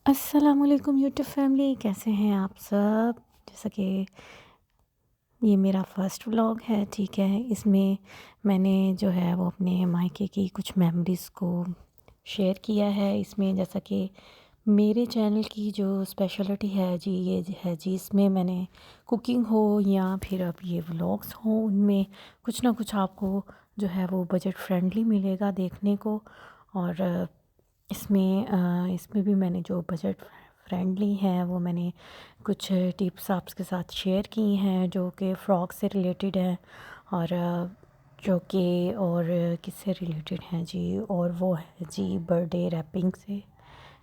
अस्सलामुअलैकुम YouTube family, कैसे हैं आप सब। जैसा कि ये मेरा फर्स्ट व्लॉग है, ठीक है। इसमें मैंने जो है वो अपने मायके की कुछ मेमोरीज़ को शेयर किया है। इसमें जैसा कि मेरे चैनल की जो स्पेशलिटी है जी, ये है जी, इसमें मैंने कुकिंग हो या फिर अब ये व्लॉग्स हों, उनमें कुछ ना कुछ आपको जो है वो बजट फ्रेंडली मिलेगा देखने को। और इसमें भी मैंने जो बजट फ्रेंडली हैं वो मैंने कुछ टिप्स आपके साथ शेयर की हैं जो कि फ्रॉक से रिलेटेड हैं। और जो कि और किससे रिलेटेड हैं जी, और वो है जी बर्थडे रैपिंग से,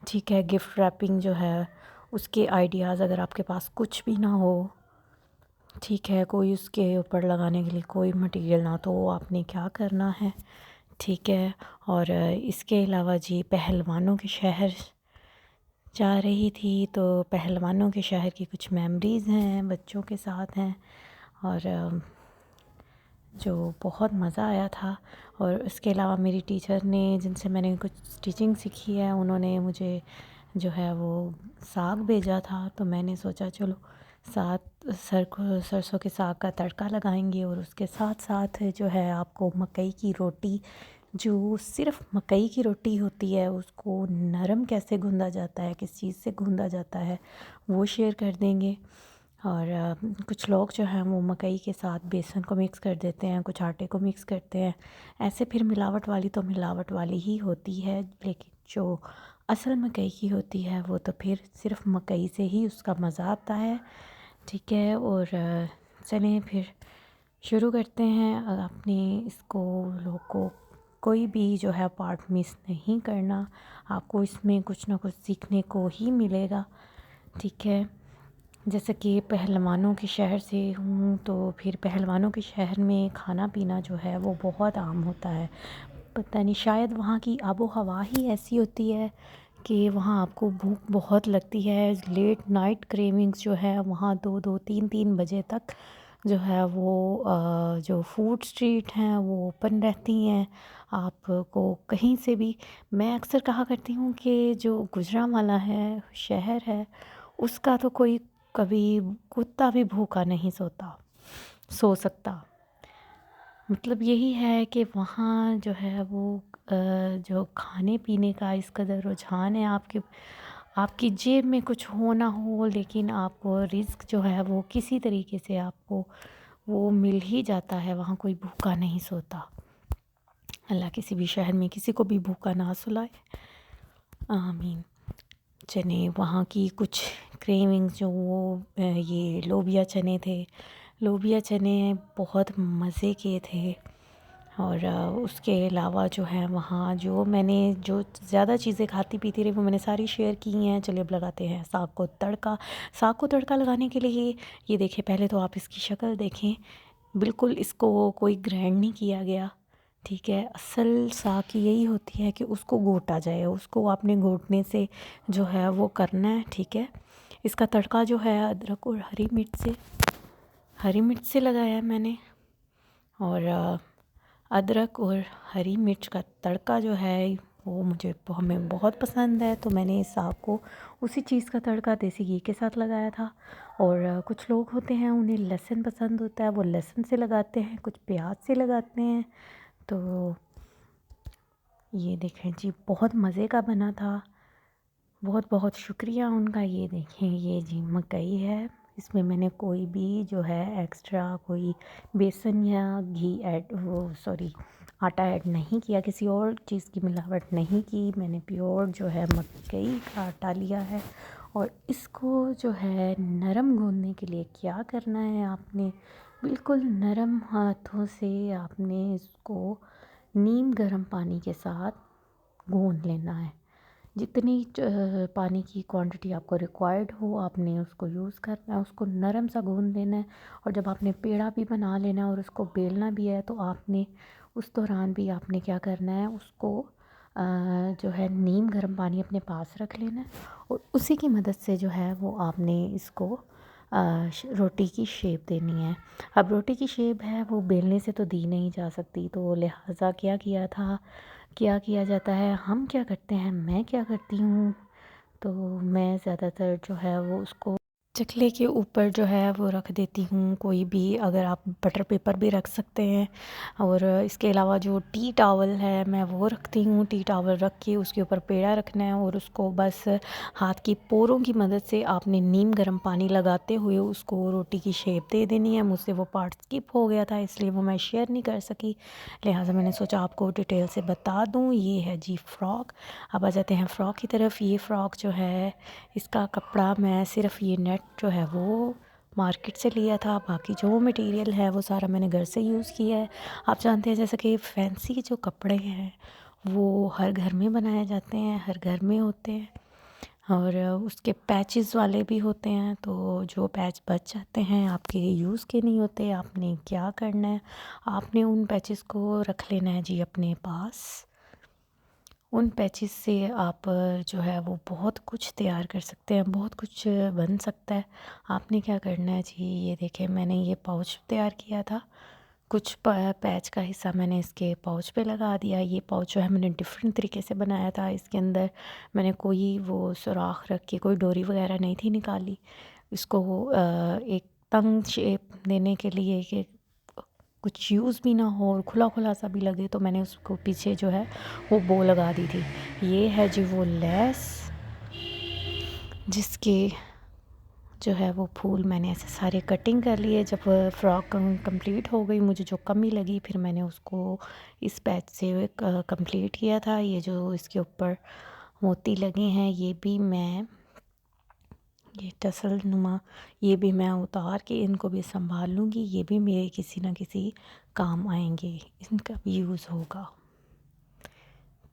ठीक है। गिफ्ट रैपिंग जो है उसके आइडियाज़ अगर आपके पास कुछ भी ना हो, ठीक है, कोई उसके ऊपर लगाने के लिए कोई मटेरियल ना, तो आपने क्या करना है, ठीक है। और इसके अलावा जी पहलवानों के शहर जा रही थी, तो पहलवानों के शहर की कुछ मेमोरीज़ हैं, बच्चों के साथ हैं। और जो बहुत मज़ा आया था। और इसके अलावा मेरी टीचर ने, जिनसे मैंने कुछ स्टिचिंग सीखी है, उन्होंने मुझे जो है वो साग भेजा था, तो मैंने सोचा चलो सरसों के साग का तड़का लगाएंगे। और उसके साथ साथ जो है आपको मकई की रोटी, जो सिर्फ़ मकई की रोटी होती है, उसको नरम कैसे गूँधा जाता है, किस चीज़ से गूँधा जाता है, वो शेयर कर देंगे। और कुछ लोग जो हैं वो मकई के साथ बेसन को मिक्स कर देते हैं, कुछ आटे को मिक्स करते हैं। ऐसे फिर मिलावट वाली तो मिलावट वाली ही होती है, लेकिन जो असल मकई की होती है वो तो फिर सिर्फ़ मकई से ही उसका मज़ा आता है, ठीक है। और चलें फिर शुरू करते हैं। अपने इसको लोग को कोई भी जो है पार्ट मिस नहीं करना, आपको इसमें कुछ ना कुछ सीखने को ही मिलेगा, ठीक है। जैसे कि पहलवानों के शहर से हूँ, तो फिर पहलवानों के शहर में खाना पीना जो है वो बहुत आम होता है। पता नहीं, शायद वहाँ की आबो हवा ही ऐसी होती है कि वहाँ आपको भूख बहुत लगती है। लेट नाइट क्रेविंग्स जो है वहाँ 2-2 3-3 बजे तक जो है वो जो फूड स्ट्रीट हैं वो ओपन रहती हैं। आपको कहीं से भी, मैं अक्सर कहा करती हूँ कि जो गुजरांवाला है शहर है, उसका तो कोई कभी कुत्ता भी भूखा नहीं सो सकता। मतलब यही है कि वहाँ जो है वो जो खाने पीने का इस कदर रुझान है, आपकी जेब में कुछ हो ना हो, लेकिन आपको रिस्क जो है वो किसी तरीके से आपको वो मिल ही जाता है। वहाँ कोई भूखा नहीं सोता। अल्लाह किसी भी शहर में किसी को भी भूखा ना सुलाए, आमीन। चने, वहाँ की कुछ क्रेविंग्स जो वो ये लोबिया चने थे। लोबिया चने बहुत मज़े के थे। और उसके अलावा जो है वहाँ जो मैंने जो ज़्यादा चीज़ें खाती पीती रही वो मैंने सारी शेयर की हैं। चलिए अब लगाते हैं साग को तड़का। साग को तड़का लगाने के लिए ये देखिए, पहले तो आप इसकी शक्ल देखें, बिल्कुल इसको कोई ग्राइंड नहीं किया गया, ठीक है। असल साग की यही होती है कि उसको घोटा जाए, उसको आपने घोटने से जो है वो करना है, ठीक है। इसका तड़का जो है अदरक और हरी मिर्च से लगाया है मैंने। और अदरक और हरी मिर्च का तड़का जो है वो हमें बहुत पसंद है, तो मैंने इस साग को उसी चीज़ का तड़का देसी घी के साथ लगाया था। और कुछ लोग होते हैं उन्हें लहसुन पसंद होता है, वो लहसुन से लगाते हैं, कुछ प्याज से लगाते हैं। तो ये देखें जी, बहुत मज़े का बना था। बहुत बहुत शुक्रिया उनका। ये देखें, ये जी मकई है, इसमें मैंने कोई भी जो है एक्स्ट्रा कोई बेसन या घी ऐड, वो सॉरी आटा ऐड नहीं किया, किसी और चीज़ की मिलावट नहीं की। मैंने प्योर जो है मकई का आटा लिया है। और इसको जो है नरम गूँधने के लिए क्या करना है, आपने बिल्कुल नरम हाथों से आपने इसको नीम गर्म पानी के साथ गूँध लेना है। जितनी पानी की क्वांटिटी आपको रिक्वायर्ड हो आपने उसको यूज़ करना है, उसको नरम सा गूँध लेना है। और जब आपने पेड़ा भी बना लेना है और उसको बेलना भी है, तो आपने उस दौरान भी आपने क्या करना है, उसको जो है नीम गर्म पानी अपने पास रख लेना है। और उसी की मदद से जो है वो आपने इसको रोटी की शेप देनी है। अब रोटी की शेप है वो बेलने से तो दी नहीं जा सकती, तो लिहाजा क्या किया जाता है, हम क्या करते हैं, मैं क्या करती हूँ, तो मैं ज़्यादातर जो है वो उसको चकले के ऊपर जो है वो रख देती हूँ। कोई भी, अगर आप बटर पेपर भी रख सकते हैं। और इसके अलावा जो टी टॉवल है मैं वो रखती हूँ। टी टॉवल रख के उसके ऊपर पेड़ा रखना है और उसको बस हाथ की पोरों की मदद से आपने नीम गर्म पानी लगाते हुए उसको रोटी की शेप दे देनी है। मुझसे वो पार्ट स्किप हो गया था, इसलिए वो मैं शेयर नहीं कर सकी, लिहाजा मैंने सोचा आपको डिटेल से बता दूँ। ये है जी फ़्रॉक। अब आ जाते हैं फ़्रॉक की तरफ। ये फ़्रॉक जो है इसका कपड़ा मैं सिर्फ़ ये नेट जो है वो मार्केट से लिया था, बाकी जो मटेरियल है वो सारा मैंने घर से यूज़ किया है। आप जानते हैं जैसे कि फैंसी जो कपड़े हैं वो हर घर में बनाए जाते हैं, हर घर में होते हैं, और उसके पैचेस वाले भी होते हैं। तो जो पैच बच जाते हैं आपके यूज़ के नहीं होते, आपने क्या करना है, आपने उन पैचेस को रख लेना है जी अपने पास। उन पैचेस से आप जो है वो बहुत कुछ तैयार कर सकते हैं, बहुत कुछ बन सकता है। आपने क्या करना है जी, ये देखें मैंने ये पाउच तैयार किया था। कुछ पैच का हिस्सा मैंने इसके पाउच पे लगा दिया। ये पाउच जो है मैंने डिफरेंट तरीके से बनाया था। इसके अंदर मैंने कोई वो सुराख रख के कोई डोरी वगैरह नहीं थी निकाली। इसको एक तंग शेप देने के लिए कि कुछ यूज़ भी ना हो और खुला खुला सा भी लगे, तो मैंने उसको पीछे जो है वो बो लगा दी थी। ये है जी वो लेस जिसके जो है वो फूल मैंने ऐसे सारे कटिंग कर लिए। जब फ़्रॉक कंप्लीट हो गई, मुझे जो कमी लगी फिर मैंने उसको इस पैच से कंप्लीट किया था। ये जो इसके ऊपर मोती लगे हैं ये भी मैं, ये टसल नुमा, ये भी मैं उतार के इनको भी संभाल लूँगी। ये भी मेरे किसी ना किसी काम आएंगे, इनका भी यूज़ होगा।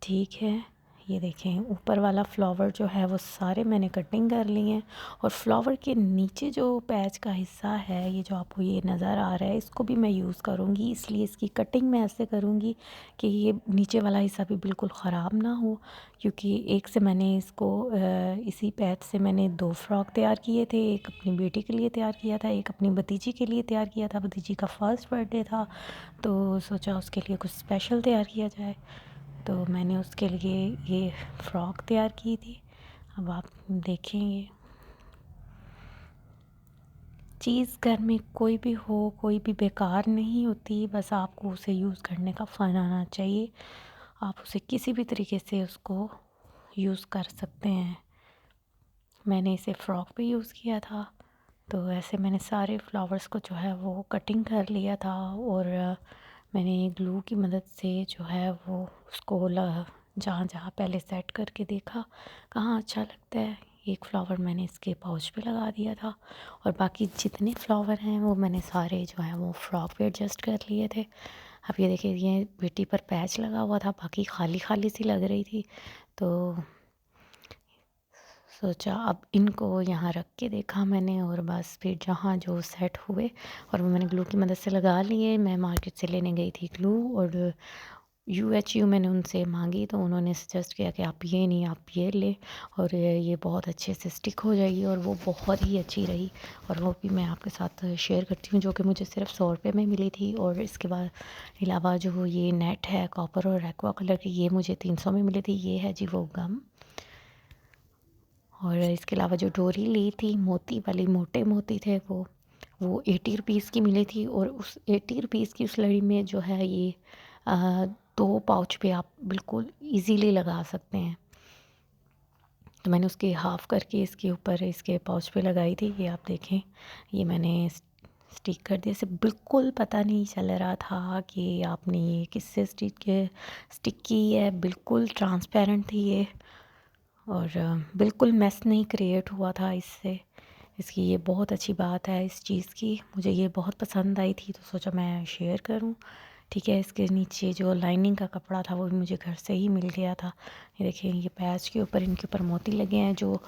ठीक है, ये देखें ऊपर वाला फ्लावर जो है वो सारे मैंने कटिंग कर लिए हैं। और फ्लावर के नीचे जो पैच का हिस्सा है, ये जो आपको ये नज़र आ रहा है, इसको भी मैं यूज़ करूँगी, इसलिए इसकी कटिंग मैं ऐसे करूँगी कि ये नीचे वाला हिस्सा भी बिल्कुल ख़राब ना हो। क्योंकि एक से मैंने इसको इसी पैच से मैंने 2 फ्रॉक तैयार किए थे। एक अपनी बेटी के लिए तैयार किया था, एक अपनी भतीजी के लिए तैयार किया था। भतीजी का फर्स्ट बर्थडे था तो सोचा उसके लिए कुछ स्पेशल तैयार किया जाए, तो मैंने उसके लिए ये फ़्रॉक तैयार की थी। अब आप देखेंगे, चीज़ घर में कोई भी हो, कोई भी बेकार नहीं होती, बस आपको उसे यूज़ करने का फ़न आना चाहिए। आप उसे किसी भी तरीके से उसको यूज़ कर सकते हैं। मैंने इसे फ़्रॉक पे यूज़ किया था, तो ऐसे मैंने सारे फ्लावर्स को जो है वो कटिंग कर लिया था। और मैंने ग्लू की मदद से जो है वो उसको जहाँ जहाँ पहले सेट करके देखा कहाँ अच्छा लगता है, एक फ़्लावर मैंने इसके पाउच पे लगा दिया था। और बाकी जितने फ्लावर हैं वो मैंने सारे जो हैं वो फ्रॉक पे एडजस्ट कर लिए थे। अब ये देखिए, ये बेटी पर पैच लगा हुआ था, बाकी खाली खाली सी लग रही थी, तो सोचा अब इनको यहाँ रख के देखा मैंने, और बस फिर जहाँ जो सेट हुए और वो मैंने ग्लू की मदद से लगा लिए। मैं मार्केट से लेने गई थी ग्लू, और UHU मैंने उनसे मांगी, तो उन्होंने सजेस्ट किया कि आप ये नहीं, आप ये ले, और ये बहुत अच्छे से स्टिक हो जाएगी, और वो बहुत ही अच्छी रही। और वो भी मैं आपके साथ शेयर करती हूँ, जो कि मुझे सिर्फ 100 रुपये में मिली थी। और इसके बाद अलावा जो ये नेट है कॉपर और एक्वा कलर की, ये मुझे 300 में मिली थी। ये है जी वो गम। और इसके अलावा जो डोरी ली थी मोती वाली, मोटे मोती थे वो 80 रुपीज़ की मिली थी। और उस 80 रुपीज़ की उस लड़ी में जो है ये 2 पाउच पे आप बिल्कुल इजीली लगा सकते हैं। तो मैंने उसकी हाफ़ करके इसके ऊपर इसके पाउच पे लगाई थी। ये आप देखें, ये मैंने स्टिक कर दिया। इसे बिल्कुल पता नहीं चल रहा था कि आपने ये किससे स्टिक की है। बिल्कुल ट्रांसपेरेंट थी ये, और बिल्कुल मेस नहीं क्रिएट हुआ था इससे। इसकी ये बहुत अच्छी बात है इस चीज़ की, मुझे ये बहुत पसंद आई थी, तो सोचा मैं शेयर करूं। ठीक है, इसके नीचे जो लाइनिंग का कपड़ा था वो भी मुझे घर से ही मिल गया था। ये देखिए, ये पैच के ऊपर इनके ऊपर मोती लगे हैं जो,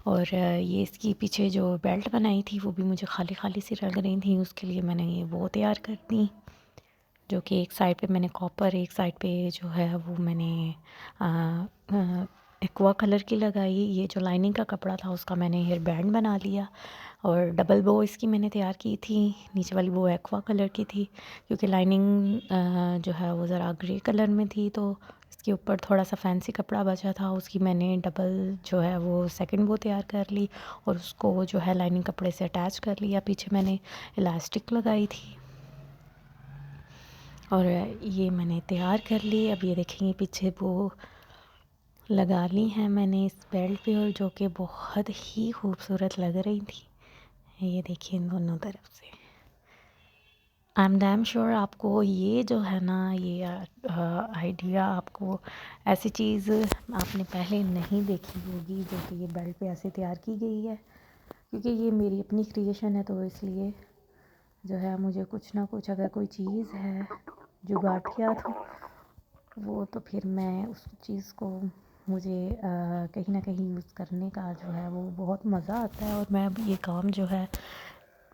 और ये इसकी पीछे जो बेल्ट बनाई थी वो भी मुझे खाली खाली सी लग रही थी, उसके लिए मैंने ये वो तैयार कर दी, जो कि एक साइड पे मैंने कॉपर, एक साइड पे जो है वो मैंने एक्वा कलर की लगाई। ये जो लाइनिंग का कपड़ा था उसका मैंने हेयर बैंड बना लिया, और डबल बो इसकी मैंने तैयार की थी। नीचे वाली वो एक्वा कलर की थी, क्योंकि लाइनिंग जो है वो ज़रा ग्रे कलर में थी, तो इसके ऊपर थोड़ा सा फैंसी कपड़ा बचा था, उसकी मैंने डबल जो है वो सेकंड बो तैयार कर ली और उसको जो है लाइनिंग कपड़े से अटैच कर लिया। पीछे मैंने इलास्टिक लगाई थी और ये मैंने तैयार कर ली। अब ये देखेंगे पीछे वो लगा ली हैं मैंने इस बेल्ट पे, और जो कि बहुत ही खूबसूरत लग रही थी। ये देखिए इन दोनों तरफ से। आई एम डैम श्योर आपको ये जो है ना, ये आइडिया आपको, ऐसी चीज़ आपने पहले नहीं देखी होगी जो कि ये बेल्ट पे ऐसे तैयार की गई है, क्योंकि ये मेरी अपनी क्रिएशन है। तो इसलिए जो है मुझे कुछ ना कुछ अगर कोई चीज़ है जुगाड़िया तो वो, तो फिर मैं उस चीज़ को, मुझे कहीं ना कहीं यूज़ करने का जो है वो बहुत मज़ा आता है, और मैं ये काम जो है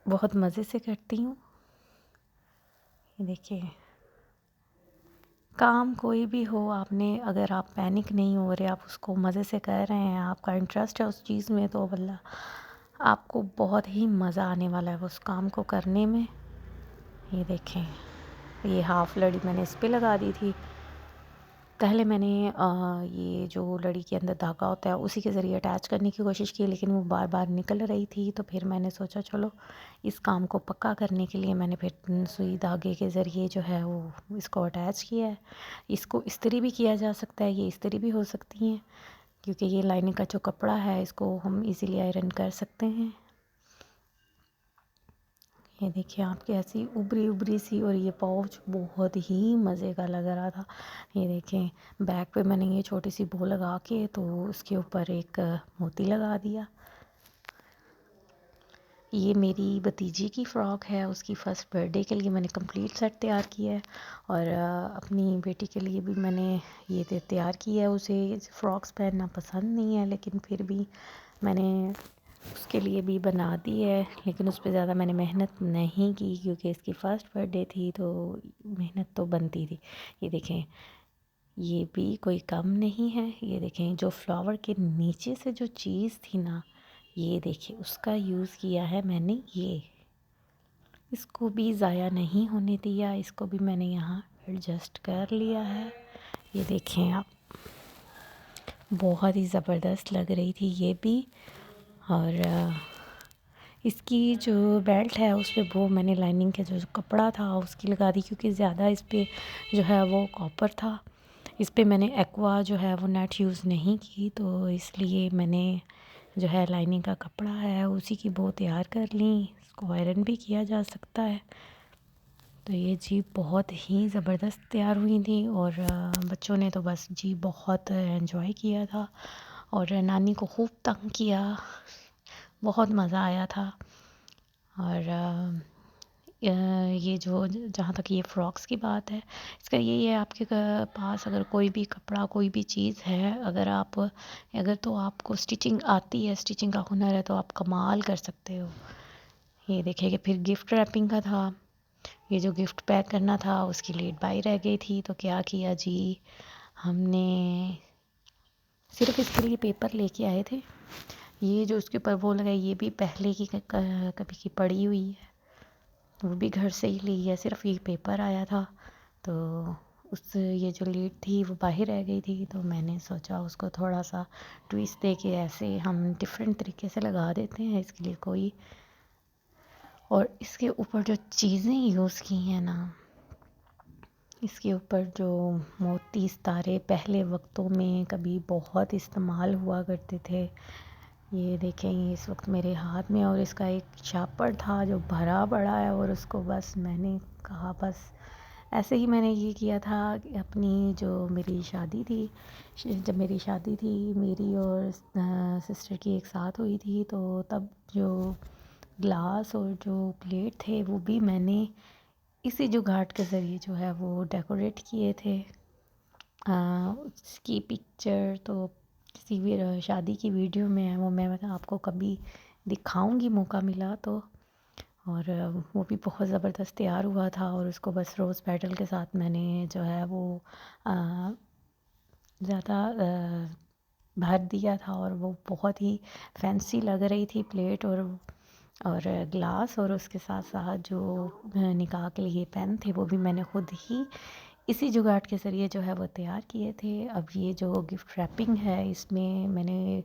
बहुत मज़े से करती हूँ। ये देखिए, काम कोई भी हो, आपने अगर आप पैनिक नहीं हो रहे, आप उसको मज़े से कर रहे हैं, आपका इंटरेस्ट है उस चीज़ में, तो वल्ला आपको बहुत ही मज़ा आने वाला है उस काम को करने में। ये देखें, ये हाफ़ लड़ी मैंने इस पे लगा दी थी। पहले मैंने ये जो लड़ी के अंदर धागा होता है उसी के ज़रिए अटैच करने की कोशिश की, लेकिन वो बार बार निकल रही थी। तो फिर मैंने सोचा चलो इस काम को पक्का करने के लिए मैंने फिर सुई धागे के ज़रिए जो है वो इसको अटैच किया है। इसको इस्त्री भी किया जा सकता है, ये इस्त्री भी हो सकती हैं, क्योंकि ये लाइनिंग का जो कपड़ा है इसको हम इजीली आयरन कर सकते हैं। ये देखिए आपकी ऐसी उभरी उभरी सी, और ये पाउच बहुत ही मज़े का लग रहा था। ये देखें, बैक पे मैंने ये छोटी सी बो लगा के तो उसके ऊपर एक मोती लगा दिया। ये मेरी भतीजी की फ़्रॉक है, उसकी फ़र्स्ट बर्थडे के लिए मैंने कंप्लीट सेट तैयार किया है, और अपनी बेटी के लिए भी मैंने ये तैयार किया है। उसे फ़्रॉक्स पहनना पसंद नहीं है, लेकिन फिर भी मैंने उसके लिए भी बना दी है, लेकिन उस पे ज़्यादा मैंने मेहनत नहीं की, क्योंकि इसकी फ़र्स्ट बर्थडे थी तो मेहनत तो बनती थी। ये देखें, ये भी कोई कम नहीं है। ये देखें, जो फ्लावर के नीचे से जो चीज़ थी ना, ये देखिए उसका यूज़ किया है मैंने। ये इसको भी ज़ाया नहीं होने दिया, इसको भी मैंने यहाँ एडजस्ट कर लिया है। ये देखें आप, बहुत ही ज़बरदस्त लग रही थी ये भी। और इसकी जो बेल्ट है उस पर वो मैंने लाइनिंग का जो कपड़ा था उसकी लगा दी, क्योंकि ज़्यादा इस पर जो है वो कॉपर था। इस पर मैंने एक्वा जो है वो नेट यूज़ नहीं की, तो इसलिए मैंने जो है लाइनिंग का कपड़ा है उसी की बो तैयार कर ली। इसको आयरन भी किया जा सकता है। तो ये जी बहुत ही ज़बरदस्त तैयार हुई थी, और बच्चों ने तो बस जी बहुत एंजॉय किया था, और नानी को खूब तंग किया, बहुत मज़ा आया था। और ये जो जहाँ तक ये फ़्रॉक्स की बात है, इसका यही है, आपके पास अगर कोई भी कपड़ा कोई भी चीज़ है, अगर तो आपको स्टिचिंग आती है, स्टिचिंग का हुनर है, तो आप कमाल कर सकते हो। ये देखिए कि फिर गिफ्ट रैपिंग का था, ये जो गिफ्ट पैक करना था उसकी लेट बाई रह गई थी, तो क्या किया जी, हमने सिर्फ इसके लिए पेपर लेके आए थे। ये जो उसके ऊपर वो लगाई, ये भी पहले की कभी की पड़ी हुई है, वो भी घर से ही ली है, सिर्फ ये पेपर आया था। तो उस ये जो लीड थी वो बाहर रह गई थी, तो मैंने सोचा उसको थोड़ा सा ट्विस्ट दे के ऐसे हम डिफरेंट तरीके से लगा देते हैं इसके लिए कोई। और इसके ऊपर जो चीज़ें यूज़ की हैं ना, इसके ऊपर जो मोती सितारे पहले वक्तों में कभी बहुत इस्तेमाल हुआ करते थे, ये देखें ये इस वक्त मेरे हाथ में, और इसका एक शापर था जो भरा पड़ा है, और उसको बस मैंने कहा बस ऐसे ही मैंने ये किया था कि अपनी जो मेरी शादी थी, जब मेरी शादी थी मेरी और सिस्टर की एक साथ हुई थी, तो तब जो ग्लास और जो प्लेट थे वो भी मैंने इसी जुगाड़ के ज़रिए जो है वो डेकोरेट किए थे। उसकी पिक्चर तो किसी भी शादी की वीडियो में है, वो मैं आपको कभी दिखाऊंगी मौका मिला तो। और वो भी बहुत ज़बरदस्त तैयार हुआ था, और उसको बस रोज़ पेटल के साथ मैंने जो है वो ज़्यादा भर दिया था, और वो बहुत ही फैंसी लग रही थी प्लेट और ग्लास। और उसके साथ साथ जो निकाह के लिए पेन थे वो भी मैंने खुद ही इसी जुगाड़ के ज़रिए जो है वो तैयार किए थे। अब ये जो गिफ्ट रैपिंग है इसमें मैंने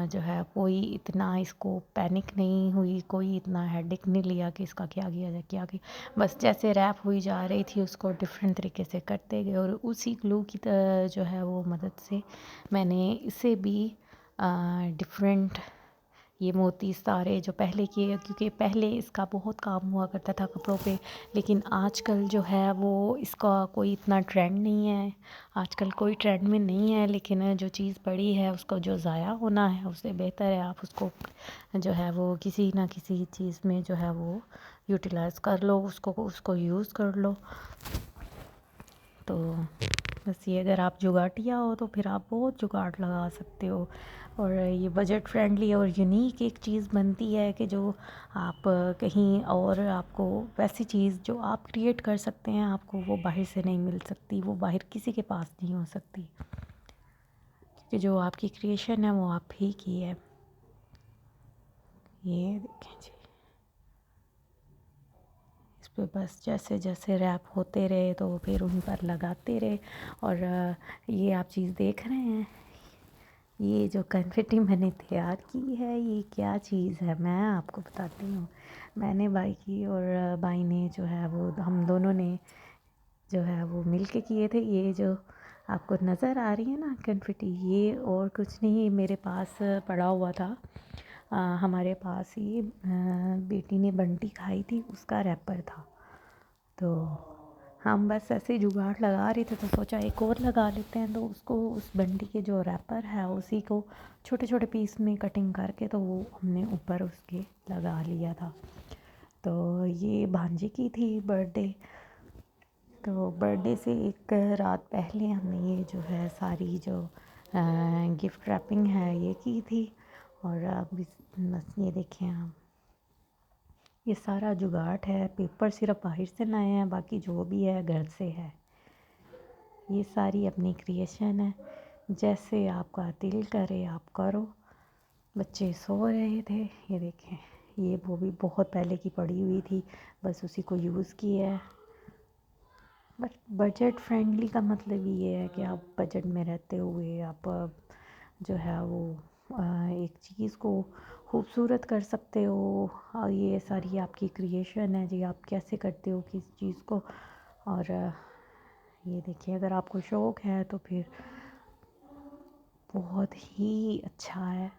जो है कोई इतना इसको पैनिक नहीं हुई, कोई इतना हेडेक नहीं लिया कि इसका क्या किया जाए क्या किया, बस जैसे रैप हुई जा रही थी उसको डिफरेंट तरीके से करते गए और उसी ग्लू की जो है वो मदद से मैंने इसे भी डिफरेंट ये मोती सारे जो पहले किए, क्योंकि पहले इसका बहुत काम हुआ करता था कपड़ों पे, लेकिन आजकल जो है वो इसका कोई इतना ट्रेंड नहीं है, आजकल कोई ट्रेंड में नहीं है। लेकिन जो चीज़ पड़ी है उसको जो ज़ाया होना है उससे बेहतर है आप उसको जो है वो किसी ना किसी चीज़ में जो है वो यूटिलाइज़ कर लो, उसको यूज़ कर लो। तो बस ये अगर आप जुगाड़िया हो तो फिर आप बहुत जुगाड़ लगा सकते हो। और ये बजट फ्रेंडली और यूनिक एक चीज़ बनती है कि जो आप कहीं और आपको वैसी चीज़ जो आप क्रिएट कर सकते हैं आपको वो बाहर से नहीं मिल सकती, वो बाहर किसी के पास नहीं हो सकती, क्योंकि जो आपकी क्रिएशन है वो आप ही की है। ये देखें जी, इस पे बस जैसे जैसे रैप होते रहे तो फिर उन पर लगाते रहे। और ये आप चीज़ देख रहे हैं, ये जो कन्फेटी मैंने तैयार की है ये क्या चीज़ है मैं आपको बताती हूँ। मैंने बाई की और बाई ने जो है वो हम दोनों ने जो है वो मिल के किए थे। ये जो आपको नज़र आ रही है ना कन्फेटी, ये और कुछ नहीं मेरे पास पड़ा हुआ था। हमारे पास ये बेटी ने बंटी खाई थी उसका रैपर था, तो हम बस ऐसे जुगाड़ लगा रहे थे तो सोचा एक और लगा लेते हैं। तो उसको उस बंडी के जो रैपर है उसी को छोटे छोटे पीस में कटिंग करके तो वो हमने ऊपर उसके लगा लिया था। तो ये भांजी की थी बर्थडे, तो बर्थडे से एक रात पहले हमने ये जो है सारी जो गिफ्ट रैपिंग है ये की थी। और अब बस ये देखें आप, ये सारा जुगाड़ है, पेपर सिर्फ बाहर से लाए हैं, बाकी जो भी है घर से है। ये सारी अपनी क्रिएशन है, जैसे आपका दिल करे आप करो। बच्चे सो रहे थे, ये देखें ये वो भी बहुत पहले की पड़ी हुई थी, बस उसी को यूज़ किया है। बट बजट फ्रेंडली का मतलब ये है कि आप बजट में रहते हुए आप जो है वो एक चीज़ को खूबसूरत कर सकते हो। और ये सारी आपकी क्रिएशन है जी, आप कैसे करते हो किस चीज़ को। और ये देखिए अगर आपको शौक़ है तो फिर बहुत ही अच्छा है,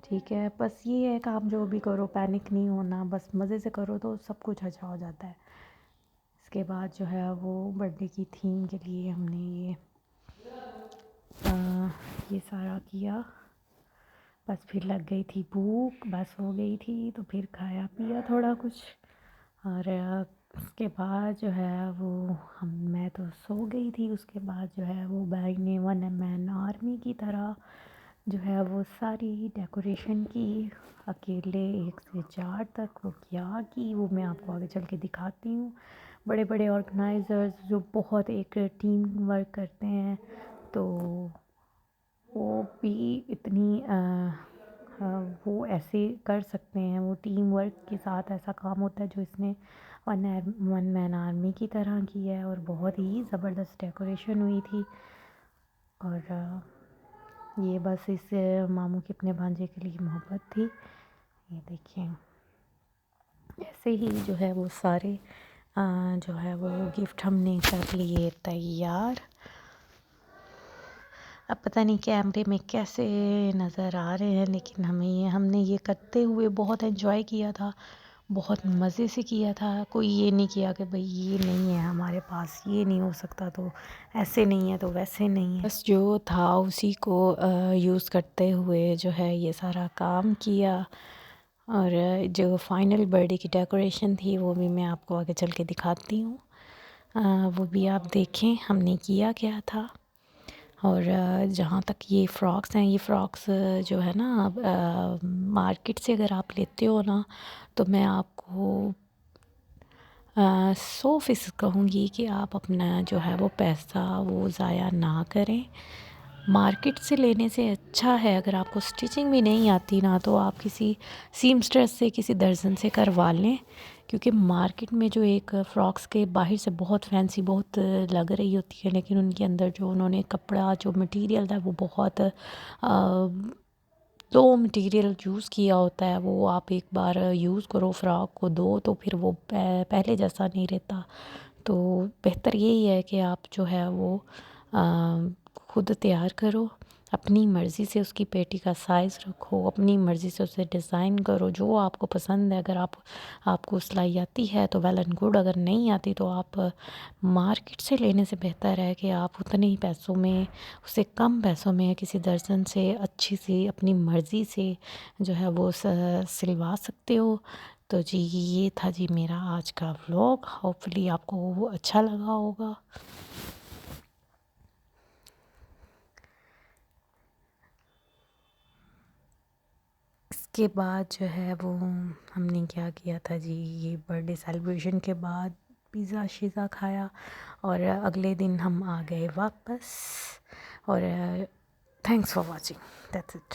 ठीक है। बस ये है काम जो भी करो पैनिक नहीं होना, बस मज़े से करो तो सब कुछ अच्छा हो जाता है। इसके बाद जो है वो बर्थडे की थीम के लिए हमने ये सारा किया। बस फिर लग गई थी भूख, बस हो गई थी तो फिर खाया पिया थोड़ा कुछ। और उसके बाद जो है वो मैं तो सो गई थी। उसके बाद जो है वो भाई ने वन मैन आर्मी की तरह जो है वो सारी डेकोरेशन की, अकेले 1 से 4 तक वो क्या की वो मैं आपको आगे चल के दिखाती हूँ। बड़े बड़े ऑर्गेनाइज़र्स जो बहुत एक टीम वर्क करते हैं तो वो भी इतनी वो ऐसे कर सकते हैं, वो टीम वर्क के साथ ऐसा काम होता है जो इसने वन मैन आर्मी की तरह की है। और बहुत ही ज़बरदस्त डेकोरेशन हुई थी। और ये बस इस मामू की अपने भांजे के लिए मोहब्बत थी। ये देखिए ऐसे ही जो है वो सारे जो है वो गिफ्ट हमने कर लिए तैयार। अब पता नहीं कैमरे में कैसे नज़र आ रहे हैं, लेकिन हमने ये करते हुए बहुत एंजॉय किया था, बहुत मज़े से किया था। कोई ये नहीं किया कि भाई ये नहीं है हमारे पास, ये नहीं हो सकता तो ऐसे नहीं है तो वैसे नहीं है। बस जो था उसी को यूज़ करते हुए जो है ये सारा काम किया। और जो फाइनल बर्थडे की डेकोरेशन थी वो भी मैं आपको आगे चल के दिखाती हूँ, वो भी आप देखें हमने किया क्या था। और जहाँ तक ये फ़्रॉक्स हैं, ये फ़्रॉक्स जो है ना मार्केट से अगर आप लेते हो ना तो मैं आपको 100% कहूँगी कि आप अपना जो है वो पैसा वो ज़ाया ना करें। मार्केट से लेने से अच्छा है, अगर आपको स्टिचिंग भी नहीं आती ना, तो आप किसी सीमस्ट्रेस से, किसी दर्जन से करवा लें। क्योंकि मार्केट में जो एक फ़्रॉक्स के बाहर से बहुत फैंसी, बहुत लग रही होती है, लेकिन उनके अंदर जो उन्होंने कपड़ा, जो मटेरियल था, वो बहुत लो मटेरियल यूज़ किया होता है। वो आप एक बार यूज़ करो फ़्रॉक को दो, तो फिर वो पहले जैसा नहीं रहता। तो बेहतर यही है कि आप जो है वो खुद तैयार करो, अपनी मर्ज़ी से उसकी पेटी का साइज़ रखो, अपनी मर्ज़ी से उसे डिज़ाइन करो जो आपको पसंद है। अगर आपको सिलाई आती है तो वेल एंड गुड, अगर नहीं आती तो आप मार्केट से लेने से बेहतर है कि आप उतने ही पैसों में, उससे कम पैसों में किसी दर्जन से अच्छी सी अपनी मर्ज़ी से जो है वो सिलवा सकते हो। तो जी ये था जी मेरा आज का व्लॉग, होपफुली आपको वो अच्छा लगा होगा। इसके बाद जो है वो हमने क्या किया था जी, ये बर्थडे सेलिब्रेशन के बाद पिज़्ज़ा शिज़्ज़ा खाया और अगले दिन हम आ गए वापस। और thanks for watching, that's it.